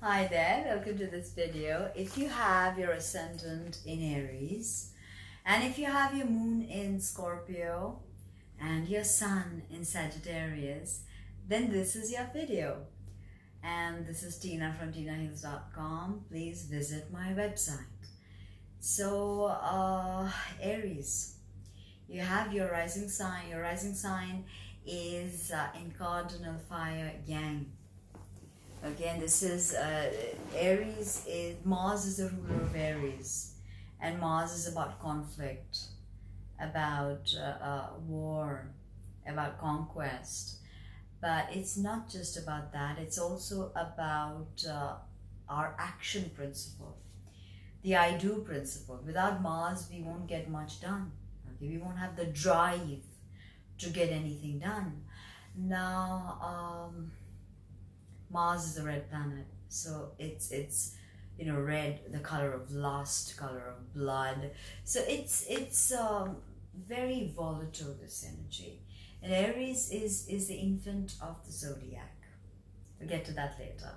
Hi there, welcome to this video. If you have your ascendant in Aries, and if you have your moon in Scorpio and your sun in Sagittarius, then this is your video. And this is Tina from tinahills.com. Please visit my website. So, Aries, you have your rising sign. Your rising sign is in cardinal fire yang. Again, this is Aries. Mars is the ruler of Aries, and Mars is about conflict, about war, about conquest. But it's not just about that. It's also about our action principle, the I do principle. Without Mars, we won't get much done. Okay, we won't have the drive to get anything done. Now. Mars is a red planet, so it's red, the color of lust, color of blood. So it's very volatile, this energy. And Aries is the infant of the zodiac. We'll get to that later.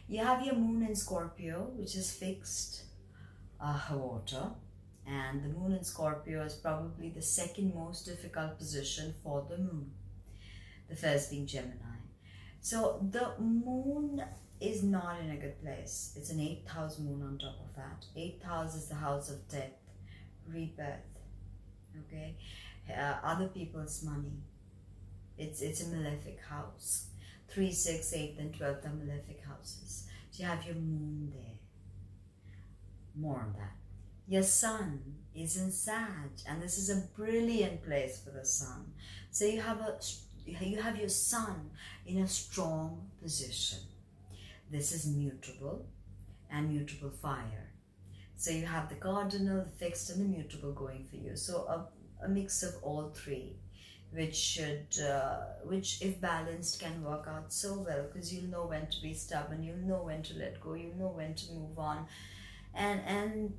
You have your moon in Scorpio, which is fixed water, and the moon in Scorpio is probably the second most difficult position for the moon, the first being Gemini. So the moon is not in a good place. It's an 8th house moon on top of that. 8th house is the house of death, rebirth, okay? Other people's money. It's a malefic house. 3, 6, 8, and 12 are malefic houses. So you have your moon there. More on that. Your sun is in Sag, and this is a brilliant place for the sun. So you have your sun in a strong position. This is mutable and mutable fire. So you have the cardinal, the fixed, and the mutable going for you. So a mix of all three, which if balanced can work out so well, because you'll know when to be stubborn, you'll know when to let go, you'll know when to move on, and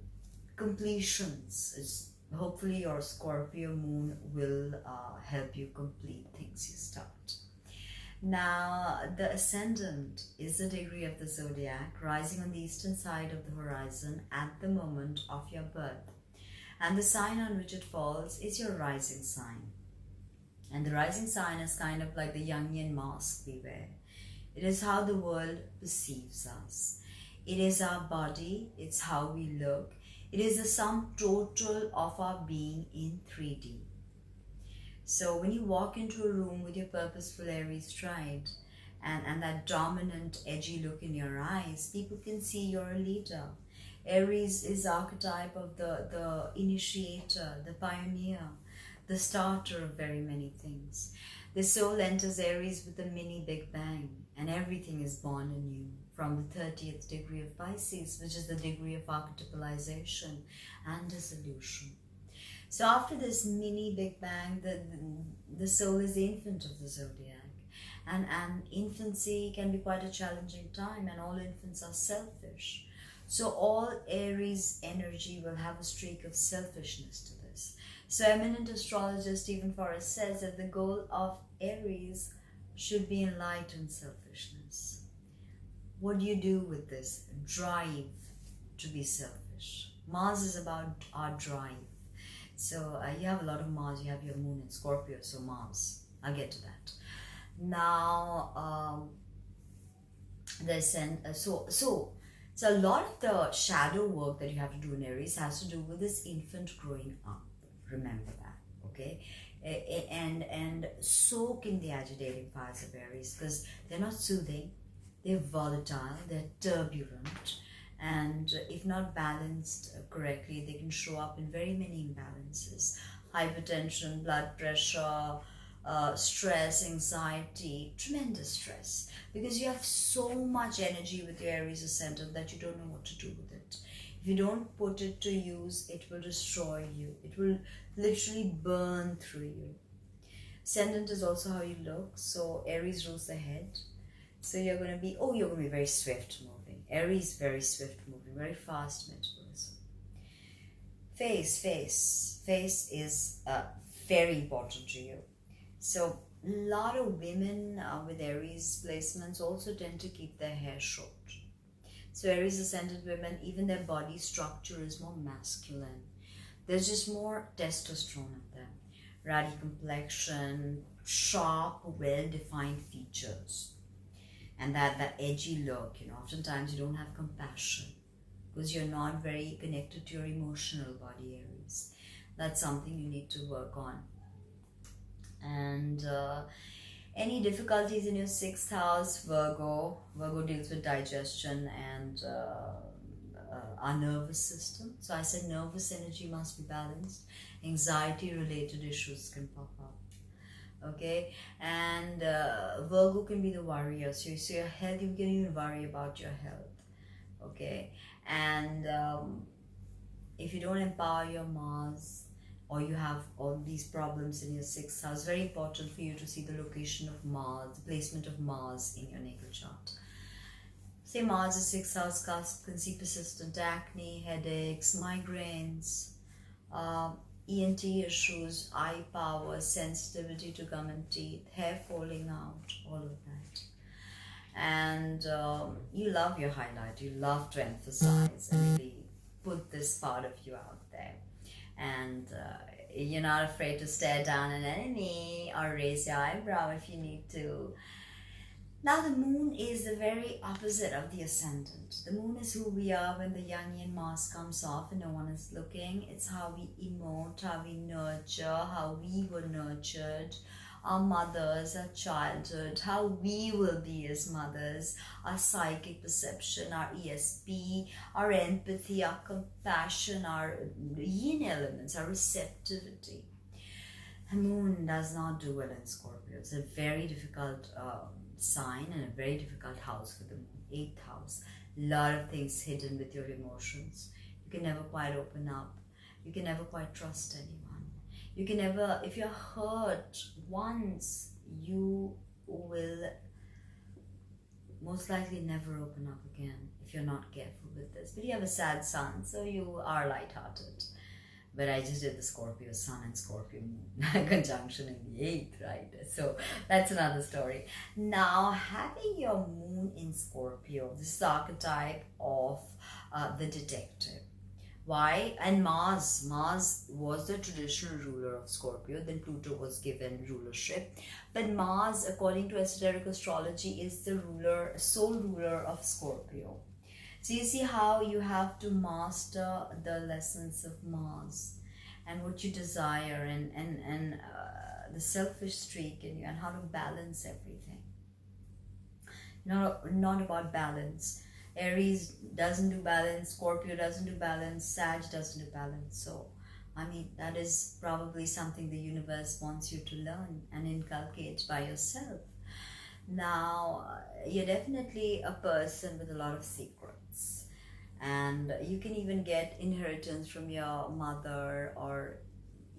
completions is. Hopefully your Scorpio moon will help you complete things you start. Now, the ascendant is the degree of the zodiac, rising on the eastern side of the horizon at the moment of your birth. And the sign on which it falls is your rising sign. And the rising sign is kind of like the Jungian mask we wear. It is how the world perceives us. It is our body, it's how we look. It is the sum total of our being in 3D. So when you walk into a room with your purposeful Aries stride and that dominant edgy look in your eyes, people can see you're a leader. Aries is archetype of the initiator, the pioneer, the starter of very many things. The soul enters Aries with a mini Big Bang, and everything is born anew from the 30th degree of Pisces, which is the degree of archetypalization and dissolution. So after this mini Big Bang, the soul is the infant of the zodiac. And infancy can be quite a challenging time, and all infants are selfish. So all Aries energy will have a streak of selfishness to this. So eminent astrologer Stephen Forrest says that the goal of Aries should be enlightened selfishness. What do you do with this drive to be selfish? Mars is about our drive. So you have a lot of Mars, you have your moon in Scorpio, so Mars. I'll get to that. Now, so a lot of the shadow work that you have to do in Aries has to do with this infant growing up. Remember that, okay? And soak in the agitating fires of Aries, because they're not soothing. They're volatile, they're turbulent, and if not balanced correctly, they can show up in very many imbalances. Hypertension, blood pressure, stress, anxiety, tremendous stress, because you have so much energy with your Aries ascendant that you don't know what to do with it. If you don't put it to use, it will destroy you. It will literally burn through you. Ascendant is also how you look, so Aries rules the head. So you're going to be very swift moving. Aries, very swift moving, very fast metabolism. Face is very important to you. So a lot of women with Aries placements also tend to keep their hair short. So Aries ascendant women, even their body structure is more masculine. There's just more testosterone in them. Ruddy complexion, sharp, well-defined features. And that edgy look, oftentimes you don't have compassion because you're not very connected to your emotional body, Aries. That's something you need to work on. And any difficulties in your 6th house, Virgo deals with digestion and our nervous system. So I said nervous energy must be balanced. Anxiety related issues can pop up. Okay, and Virgo can be the warrior. So your health, you can even worry about your health. Okay, and if you don't empower your Mars, or you have all these problems in your 6th house, very important for you to see the location of Mars, the placement of Mars in your natal chart. Say Mars is 6th house cusp, can see persistent acne, headaches, migraines, ENT issues, eye power, sensitivity to gum and teeth, hair falling out, all of that. And you love your highlight, you love to emphasize and really put this part of you out there. And you're not afraid to stare down an enemy or raise your eyebrow if you need to. Now the moon is the very opposite of the ascendant. The moon is who we are when the Jungian mask comes off and no one is looking. It's how we emote, how we nurture, how we were nurtured, our mothers, our childhood, how we will be as mothers, our psychic perception, our ESP, our empathy, our compassion, our yin elements, our receptivity. The moon does not do well in Scorpio. It's a very difficult sign and a very difficult house for the moon. 8th house. A lot of things hidden with your emotions. You can never quite open up. You can never quite trust anyone. You can never, if you're hurt once, you will most likely never open up again if you're not careful with this. But you have a sad sun, so you are lighthearted. But I just did the Scorpio Sun and Scorpio Moon conjunction in the 8th, right? So that's another story. Now, having your Moon in Scorpio, this is the archetype of the detective. Why? And Mars was the traditional ruler of Scorpio. Then Pluto was given rulership. But Mars, according to esoteric astrology, is the ruler, sole ruler of Scorpio. So you see how you have to master the lessons of Mars and what you desire and the selfish streak in you and how to balance everything. Not about balance. Aries doesn't do balance, Scorpio doesn't do balance, Sag doesn't do balance. So, I mean, that is probably something the universe wants you to learn and inculcate by yourself. Now, you're definitely a person with a lot of secrets, and you can even get inheritance from your mother, or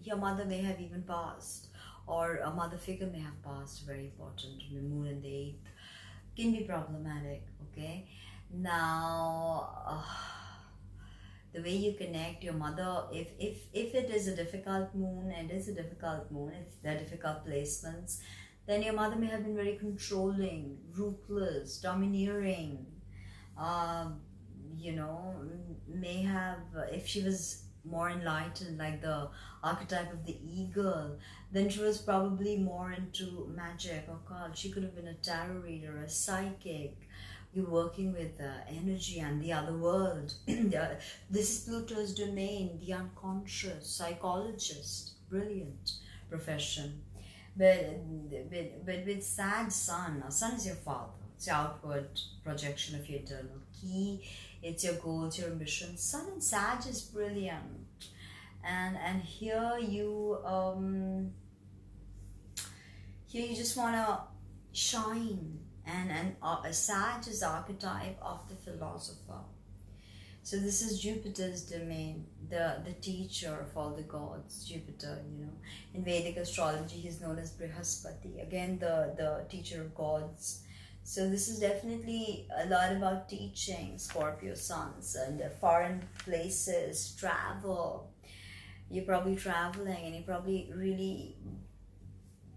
your mother may have even passed, or a mother figure may have passed. Very important. The moon in the 8th can be problematic. Okay, now the way you connect your mother, if it is a difficult moon, and it's a difficult moon, if there are difficult placements, then your mother may have been very controlling, ruthless, domineering, may have, if she was more enlightened, like the archetype of the eagle, then she was probably more into magic or occult. She could have been a tarot reader, a psychic. You're working with energy and the other world. This is Pluto's domain, the unconscious, psychologist, brilliant profession. But with Sag Sun, Sun is your father. It's your outward projection of your internal key. It's your goals, your ambitions. Sun and Sag is brilliant, and here you just wanna shine, and Sag is archetype of the philosopher. So this is Jupiter's domain, the teacher of all the gods, Jupiter, In Vedic astrology, he's known as Brihaspati, again, the teacher of gods. So this is definitely a lot about teaching, Scorpio Suns, and foreign places, travel. You're probably traveling, and you probably really,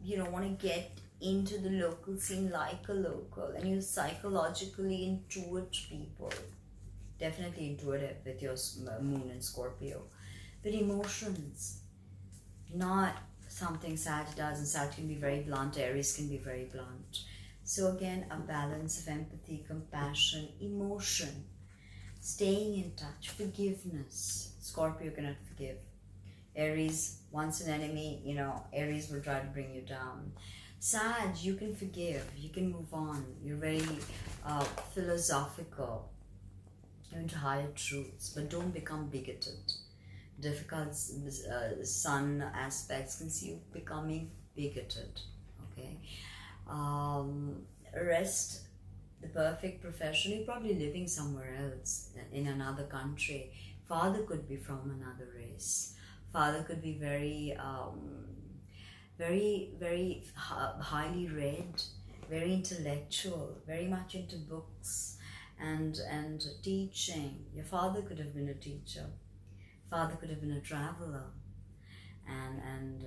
want to get into the local scene like a local, and you psychologically intuit people. definitely intuitive with your moon in Scorpio. But emotions, not something Sag does, and Sag can be very blunt, Aries can be very blunt. So again, a balance of empathy, compassion, emotion, staying in touch, forgiveness. Scorpio cannot forgive. Aries, once an enemy, Aries will try to bring you down. Sag, you can forgive, you can move on. You're very philosophical, you're into higher truths, but don't become bigoted. Difficult sun aspects can see you becoming bigoted. Okay, rest, the perfect profession. You're probably living somewhere else in another country. Father could be from another race. Father could be very very highly read, very intellectual, very much into books and teaching. Your father could have been a teacher. Father could have been a traveler. And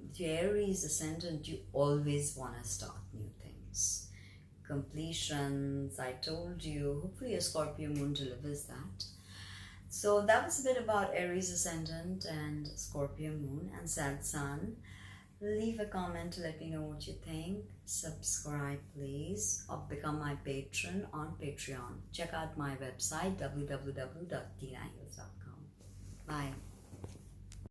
with your Aries ascendant, you always want to start new things. Completions, I told you. Hopefully your Scorpio moon delivers that. So that was a bit about Aries ascendant and Scorpio moon and Sag sun. Leave a comment to let me know what you think. Subscribe please, or become my patron on Patreon. Check out my website www.tinahills.com. Bye.